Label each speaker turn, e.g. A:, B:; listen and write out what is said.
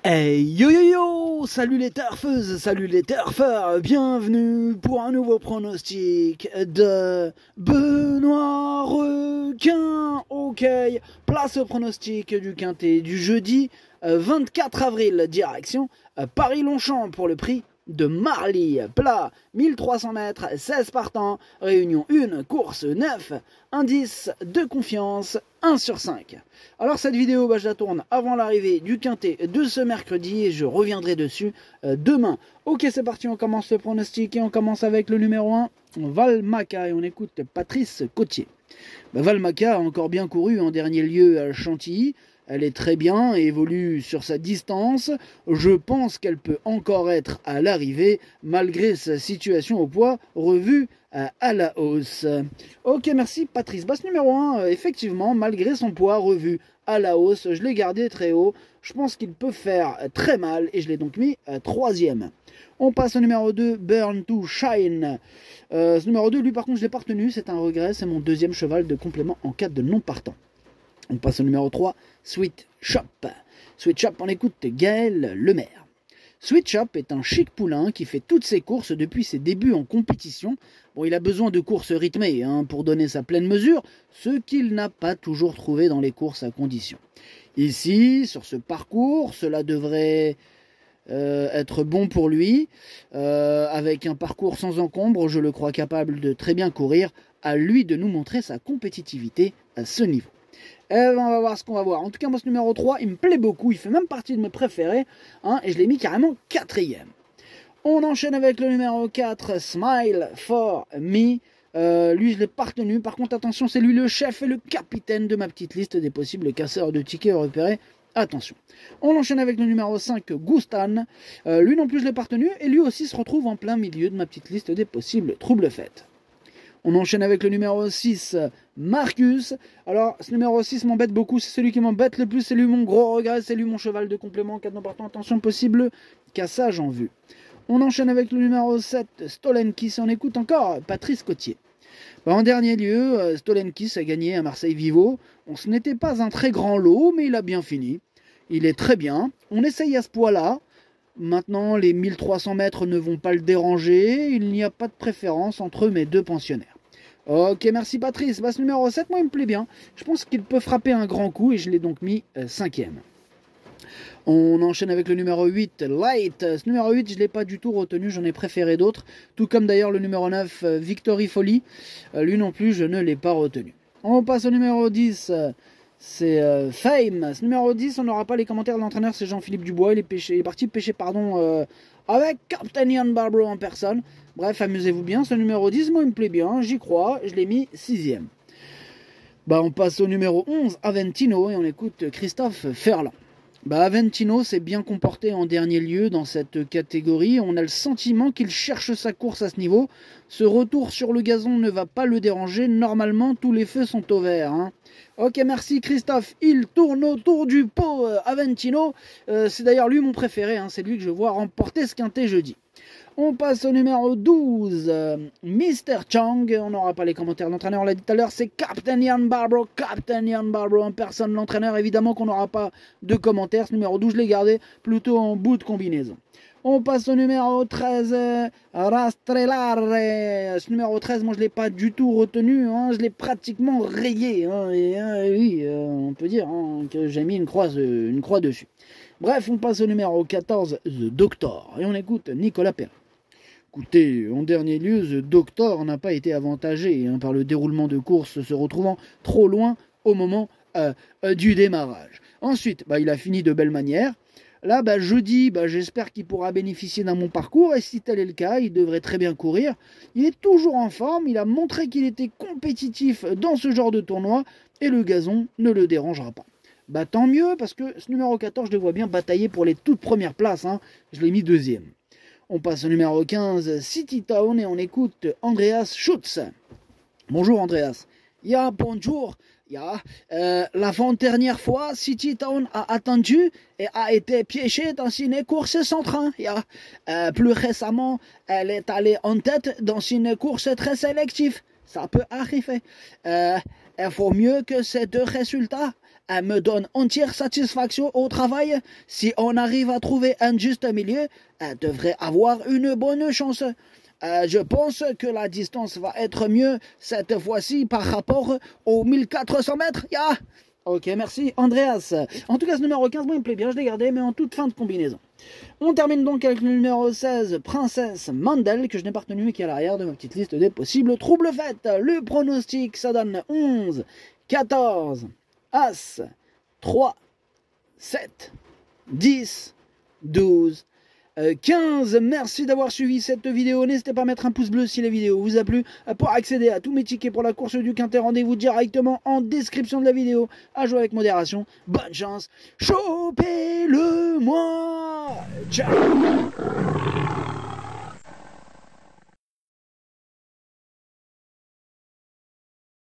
A: Hey yo yo yo, salut les turfeuses, salut les turfeurs, bienvenue pour un nouveau pronostic de Benoît Requin. Ok, place au pronostic du quintet du jeudi 24 avril, direction Paris-Longchamp pour le prix de Marly, plat 1300 mètres, 16 partants, réunion 1, course 9, indice de confiance 1 sur 5. Alors cette vidéo, je la tourne avant l'arrivée du quintet de ce mercredi et je reviendrai dessus demain. Ok, c'est parti, on commence le pronostic et on commence avec le numéro 1, Valmaca, et on écoute Patrice Cotier. Valmaca a encore bien couru en dernier lieu à Chantilly. Elle est très bien et évolue sur sa distance. Je pense qu'elle peut encore être à l'arrivée malgré sa situation au poids revue à la hausse. Ok, merci Patrice. Basse numéro 1, effectivement, malgré son poids revu à la hausse, je l'ai gardé très haut. Je pense qu'il peut faire très mal et je l'ai donc mis troisième. On passe au numéro 2, Burn to Shine. Ce numéro 2, lui par contre, je ne l'ai pas retenu. C'est un regret. C'est mon deuxième cheval de complément en cas de non partant. On passe au numéro 3, Sweet Shop. Sweet Shop, on écoute Gaël Lemaire. Sweet Shop est un chic poulain qui fait toutes ses courses depuis ses débuts en compétition. Bon, il a besoin de courses rythmées pour donner sa pleine mesure, ce qu'il n'a pas toujours trouvé dans les courses à condition. Ici, sur ce parcours, cela devrait être bon pour lui. Avec un parcours sans encombre, je le crois capable de très bien courir. À lui de nous montrer sa compétitivité à ce niveau. On va voir ce qu'on va voir. En tout cas, moi, ce numéro 3, il me plaît beaucoup. Il fait même partie de mes préférés. Et je l'ai mis carrément quatrième. On enchaîne avec le numéro 4, Smile for Me. Lui, je l'ai pas retenu. Par contre, attention, c'est lui le chef et le capitaine de ma petite liste des possibles casseurs de tickets repérés. Attention. On enchaîne avec le numéro 5, Gustan. Lui non plus, je l'ai pas retenu. Et lui aussi se retrouve en plein milieu de ma petite liste des possibles troubles faits. On enchaîne avec le numéro 6, Marcus. Alors, ce numéro 6 m'embête beaucoup. C'est celui qui m'embête le plus. C'est lui mon gros regret. C'est lui mon cheval de complément. 4 non partant. Attention, possible cassage en vue. On enchaîne avec le numéro 7, Stolenkis. On écoute encore Patrice Cotier. En dernier lieu, Stolenkis a gagné à Marseille-Vivo. Ce n'était pas un très grand lot, mais il a bien fini. Il est très bien. On essaye à ce poids-là. Maintenant, les 1300 mètres ne vont pas le déranger. Il n'y a pas de préférence entre mes deux pensionnaires. Ok, merci Patrice. Ce numéro 7, moi, il me plaît bien. Je pense qu'il peut frapper un grand coup et je l'ai donc mis cinquième. On enchaîne avec le numéro 8, Light. Ce numéro 8, je ne l'ai pas du tout retenu, j'en ai préféré d'autres. Tout comme d'ailleurs le numéro 9, Victory Folly. Lui non plus, je ne l'ai pas retenu. On passe au numéro 10, c'est Fame. Ce numéro 10, on n'aura pas les commentaires de l'entraîneur, c'est Jean-Philippe Dubois. Il est parti pêcher avec Captain Ian Barbro en personne. Bref, amusez-vous bien, ce numéro 10, moi il me plaît bien, j'y crois, je l'ai mis sixième. On passe au numéro 11, Aventino, et on écoute Christophe Ferland. Aventino s'est bien comporté en dernier lieu dans cette catégorie. On a le sentiment qu'il cherche sa course à ce niveau. Ce retour sur le gazon ne va pas le déranger. Normalement, tous les feux sont au vert. Ok, merci Christophe. Il tourne autour du pot, Aventino. C'est d'ailleurs lui mon préféré. C'est lui que je vois remporter ce quintet jeudi. On passe au numéro 12, Mr. Chang. On n'aura pas les commentaires de l'entraîneur, on l'a dit tout à l'heure, c'est Captain Ian Barbro en personne. L'entraîneur, évidemment qu'on n'aura pas de commentaires. Ce numéro 12, je l'ai gardé plutôt en bout de combinaison. On passe au numéro 13, Rastrellare. Ce numéro 13, moi je ne l'ai pas du tout retenu, je l'ai pratiquement rayé. Oui, on peut dire que j'ai mis une croix dessus. Bref, on passe au numéro 14, The Doctor. Et on écoute Nicolas Perrin. Écoutez, en dernier lieu, The Doctor n'a pas été avantagé par le déroulement de course, se retrouvant trop loin au moment du démarrage. Ensuite, il a fini de belle manière. Là, jeudi, j'espère qu'il pourra bénéficier d'un bon parcours. Et si tel est le cas, il devrait très bien courir. Il est toujours en forme. Il a montré qu'il était compétitif dans ce genre de tournoi. Et le gazon ne le dérangera pas. Tant mieux, parce que ce numéro 14, je le vois bien batailler pour les toutes premières places. Je l'ai mis deuxième. On passe au numéro 15, City Town, et on écoute Andreas Schutz. Bonjour Andreas. Bonjour. L'avant-dernière fois, City Town a attendu et a été piégée dans une course sans train. Plus récemment, elle est allée en tête dans une course très sélective. Ça peut arriver. Il faut mieux que ces deux résultats elle me donne entière satisfaction au travail. Si on arrive à trouver un juste milieu, elle devrait avoir une bonne chance. Je pense que la distance va être mieux cette fois-ci par rapport aux 1400 mètres. Yeah. Ok, merci Andreas. En tout cas, ce numéro 15, moi, il me plaît bien, je l'ai gardé, mais en toute fin de combinaison. On termine donc avec le numéro 16, Princesse Mandel, que je n'ai pas retenu, mais qui est à l'arrière de ma petite liste des possibles troubles faits. Le pronostic, ça donne 11, 14, As, 3, 7, 10, 12, 15. Merci d'avoir suivi cette vidéo. N'hésitez pas à mettre un pouce bleu si la vidéo vous a plu. Pour accéder à tous mes tickets pour la course du Quintet, rendez-vous directement en description de la vidéo. À jouer avec modération. Bonne chance. Chopez-le moi. Ciao.